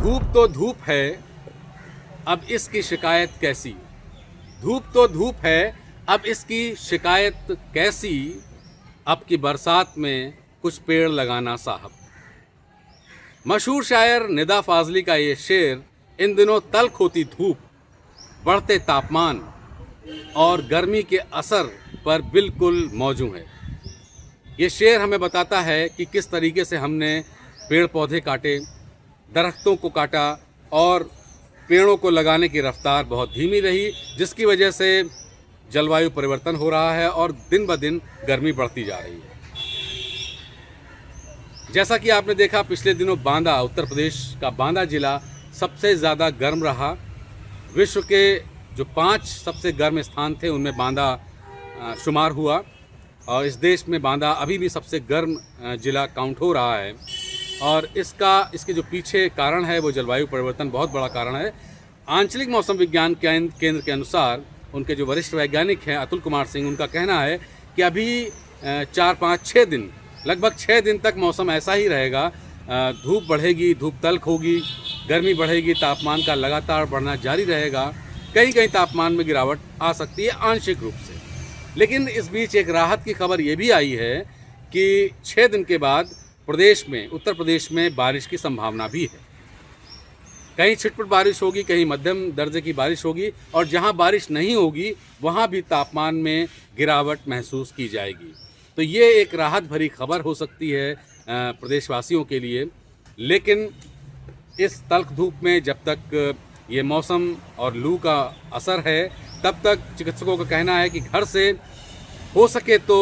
धूप तो धूप है, अब इसकी शिकायत कैसी। धूप तो धूप है, अब इसकी शिकायत कैसी। अब की बरसात में कुछ पेड़ लगाना साहब। मशहूर शायर निदा फाजली का ये शेर इन दिनों तल्ख होती धूप, बढ़ते तापमान और गर्मी के असर पर बिल्कुल मौजूद है। ये शेर हमें बताता है कि किस तरीके से हमने पेड़ पौधे काटे, दरख्तों को काटा और पेड़ों को लगाने की रफ्तार बहुत धीमी रही, जिसकी वजह से जलवायु परिवर्तन हो रहा है और दिन ब दिन गर्मी बढ़ती जा रही है। जैसा कि आपने देखा, पिछले दिनों बांदा, उत्तर प्रदेश का बांदा जिला सबसे ज़्यादा गर्म रहा। विश्व के जो 5 सबसे गर्म स्थान थे उनमें बांदा शुमार हुआ और इस देश में बांदा अभी भी सबसे गर्म जिला काउंट हो रहा है। और इसके जो पीछे कारण है वो जलवायु परिवर्तन बहुत बड़ा कारण है। आंचलिक मौसम विज्ञान केंद्र के अनुसार उनके जो वरिष्ठ वैज्ञानिक हैं अतुल कुमार सिंह, उनका कहना है कि अभी 4, 5, 6 दिन, लगभग 6 दिन तक मौसम ऐसा ही रहेगा। धूप बढ़ेगी, धूप तल्ख होगी, गर्मी बढ़ेगी, तापमान का लगातार बढ़ना जारी रहेगा। कहीं कहीं तापमान में गिरावट आ सकती है आंशिक रूप से। लेकिन इस बीच एक राहत की खबर ये भी आई है कि 6 दिन के बाद प्रदेश में, उत्तर प्रदेश में बारिश की संभावना भी है। कहीं छिटपुट बारिश होगी, कहीं मध्यम दर्जे की बारिश होगी और जहां बारिश नहीं होगी वहां भी तापमान में गिरावट महसूस की जाएगी। तो ये एक राहत भरी खबर हो सकती है प्रदेशवासियों के लिए। लेकिन इस तल्ख धूप में जब तक ये मौसम और लू का असर है, तब तक चिकित्सकों का कहना है कि घर से हो सके तो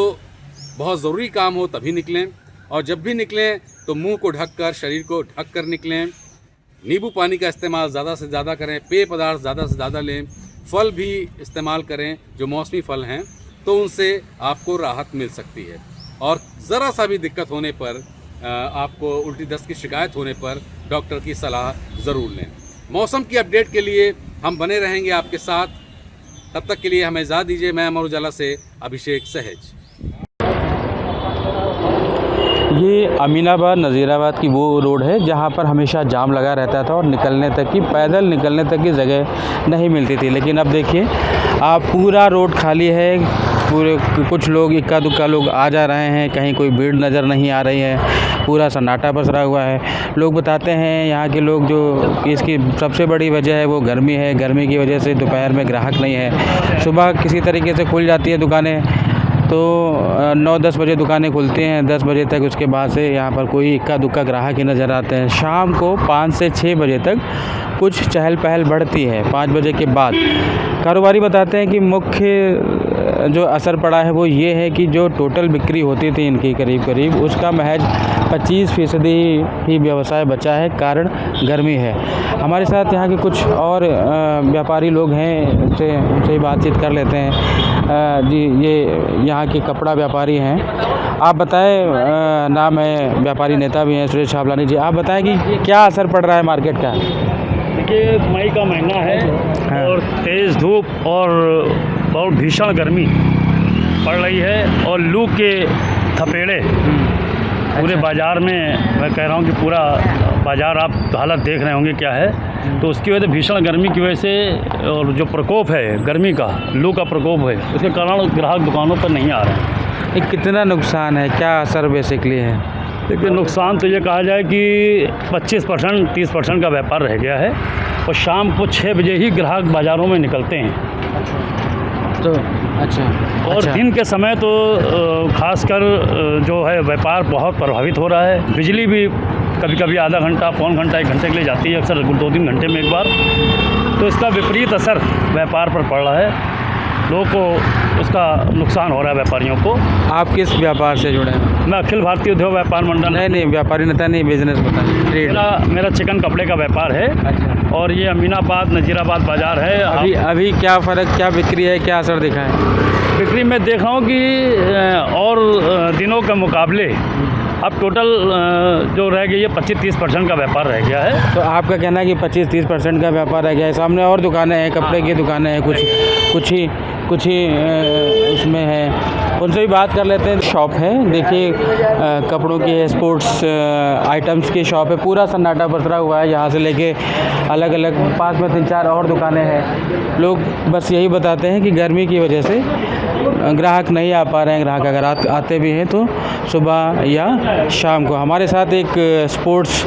बहुत ज़रूरी काम हो तभी निकलें और जब भी निकलें तो मुंह को ढककर, शरीर को ढककर निकलें। नींबू पानी का इस्तेमाल ज़्यादा से ज़्यादा करें, पेय पदार्थ ज़्यादा से ज़्यादा लें, फल भी इस्तेमाल करें जो मौसमी फल हैं, तो उनसे आपको राहत मिल सकती है। और ज़रा सा भी दिक्कत होने पर, आपको उल्टी दस्त की शिकायत होने पर डॉक्टर की सलाह ज़रूर लें। मौसम की अपडेट के लिए हम बने रहेंगे आपके साथ। तब तक के लिए हमें इजाज़त दीजिए। मैं अमर उजाला से अभिषेक सहज। ये अमीनाबाद नज़ीराबाद की वो रोड है जहाँ पर हमेशा जाम लगा रहता था और पैदल निकलने तक की जगह नहीं मिलती थी। लेकिन अब देखिए, आप पूरा रोड खाली है। पूरे कुछ लोग, इक्का दुक्का लोग आ जा रहे हैं, कहीं कोई भीड़ नज़र नहीं आ रही है, पूरा सन्नाटा पसरा हुआ है। लोग बताते हैं, यहाँ के लोग, जो इसकी सबसे बड़ी वजह है वो गर्मी है। गर्मी की वजह से दोपहर में ग्राहक नहीं है। सुबह किसी तरीके से खुल जाती है दुकानें, तो 9-10 बजे दुकानें खुलती हैं, 10 बजे तक। उसके बाद से यहाँ पर कोई इक्का दुक्का ग्राहक ही नज़र आते हैं। शाम को 5 से 6 बजे तक कुछ चहल पहल बढ़ती है। 5 बजे के बाद कारोबारी बताते हैं कि मुख्य जो असर पड़ा है वो ये है कि जो टोटल बिक्री होती थी इनकी करीब उसका महज 25% ही व्यवसाय बचा है, कारण गर्मी है। हमारे साथ यहाँ के कुछ और व्यापारी लोग हैं, उनसे बातचीत कर लेते हैं। जी, ये यहाँ के कपड़ा व्यापारी हैं। आप बताएं, नाम है, व्यापारी नेता भी हैं सुरेश छाबलानी जी। आप बताएं कि क्या असर पड़ रहा है मार्केट का। देखिए, मई का महीना है और तेज़ धूप और बहुत भीषण गर्मी पड़ रही है और लू के थपेड़े पूरे बाज़ार में, मैं कह रहा हूँ कि पूरा बाज़ार आप हालत देख रहे होंगे क्या है। तो उसकी वजह से, भीषण गर्मी की वजह से और जो प्रकोप है गर्मी का, लू का प्रकोप है, उसके कारण ग्राहक दुकानों पर नहीं आ रहे हैं। ये कितना नुकसान है, क्या असर बेसिकली है? देखिए, नुकसान तो ये कहा जाए कि 25%, 30% का व्यापार रह गया है और शाम को 6 बजे ही ग्राहक बाज़ारों में निकलते हैं। तो अच्छा, और दिन के समय तो खासकर जो है व्यापार बहुत प्रभावित हो रहा है। बिजली भी कभी कभी आधा घंटा, पौन घंटा, 1 घंटे के लिए जाती है, अक्सर 2-3 घंटे में एक बार। तो इसका विपरीत असर व्यापार पर पड़ रहा है। लोगों को उसका नुकसान हो रहा है, व्यापारियों को। आप किस व्यापार से जुड़े हैं? मैं अखिल भारतीय उद्योग व्यापार मंडल। नहीं, व्यापारी नेता नहीं, बिजनेस बताएं। मेरा चिकन कपड़े का व्यापार है। अच्छा। और ये अमीनाबाद नज़ीराबाद बाज़ार है। अभी क्या फ़र्क, क्या बिक्री है, क्या असर दिखा है? बिक्री में देख रहा हूँ कि और दिनों के मुकाबले अब टोटल जो रह गई है 25-30% का व्यापार रह गया है। तो आपका कहना है कि 25-30% का व्यापार रह गया है। सामने और दुकानें हैं, कपड़े की दुकानें हैं, कुछ ही उसमें है। उनसे भी बात कर लेते हैं। शॉप है, देखिए कपड़ों की है, स्पोर्ट्स आइटम्स की शॉप है, पूरा सन्नाटा पसरा हुआ है। यहाँ से लेके अलग अलग पास में 3-4 और दुकानें हैं। लोग बस यही बताते हैं कि गर्मी की वजह से ग्राहक नहीं आ पा रहे हैं। ग्राहक अगर आते भी हैं तो सुबह या शाम को। हमारे साथ एक स्पोर्ट्स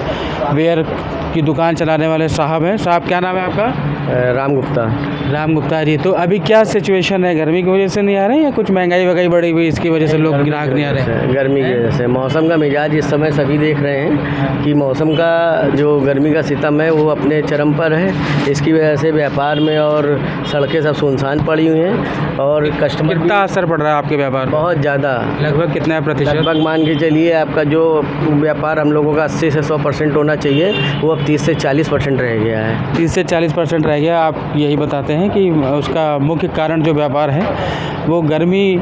वेयर की दुकान चलाने वाले साहब हैं। साहब, क्या नाम है आपका? राम गुप्ता। राम गुप्ता जी, तो अभी क्या सिचुएशन है? गर्मी की वजह से नहीं आ रहे हैं या कुछ महंगाई वगाई बढ़ी हुई इसकी वजह से लोग ग्राहक नहीं आ रहे हैं? गर्मी की वजह से मौसम का मिजाज इस समय सभी देख रहे हैं कि मौसम का जो गर्मी का सितम है वो अपने चरम पर है। इसकी वजह से व्यापार में और सड़कें सब सुनसान पड़ी हुई हैं और कस्टमर कितना असर पड़ रहा है आपके व्यापार में? बहुत ज़्यादा, लगभग कितना प्रतिशत? लगभग मान के चलिए आपका जो व्यापार हम लोगों का 80 से 100% होना चाहिए वो अब 30 से 40% रह गया है। 30 से 40% रह गया। आप यही बताते हैं कि उसका मुख्य कारण जो व्यापार है वो गर्मी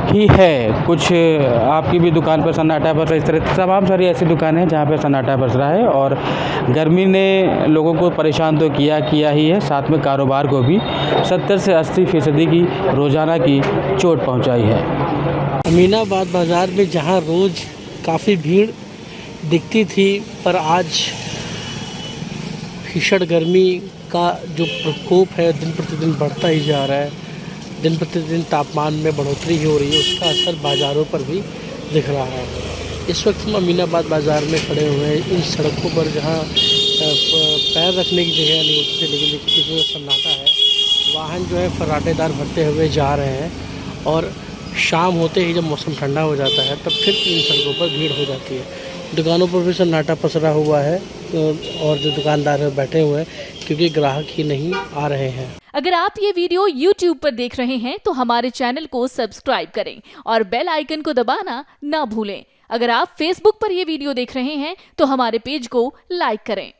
ही है। कुछ आपकी भी दुकान पर सन्नाटा पसरा, इस तरह तमाम सारी ऐसी दुकानें हैं जहाँ पे सन्नाटा पसरा है और गर्मी ने लोगों को परेशान तो किया ही है, साथ में कारोबार को भी 70 से 80% की रोज़ाना की चोट पहुँचाई है। अमीनाबाद बाज़ार में जहाँ रोज़ काफ़ी भीड़ दिखती थी, पर आज भीषण गर्मी का जो प्रकोप है दिन प्रतिदिन बढ़ता ही जा रहा है। दिन प्रतिदिन तापमान में बढ़ोतरी हो रही है, उसका असर बाज़ारों पर भी दिख रहा है। इस वक्त हम अमीनाबाद बाज़ार में खड़े हुए हैं, इन सड़कों पर जहाँ पैर रखने की जगह नहीं होती थी, लेकिन देखिए कितना सन्नाटा है। वाहन जो है फर्राटेदार भरते हुए जा रहे हैं और शाम होते ही जब मौसम ठंडा हो जाता है तब फिर इन सड़कों पर भीड़ हो जाती है। दुकानों पर भी सन्नाटा पसरा हुआ है और जो दुकानदार है बैठे हुए हैं क्योंकि ग्राहक ही नहीं आ रहे हैं। अगर आप ये वीडियो YouTube पर देख रहे हैं तो हमारे चैनल को सब्सक्राइब करें और बेल आइकन को दबाना ना भूलें। अगर आप Facebook पर ये वीडियो देख रहे हैं तो हमारे पेज को लाइक करें।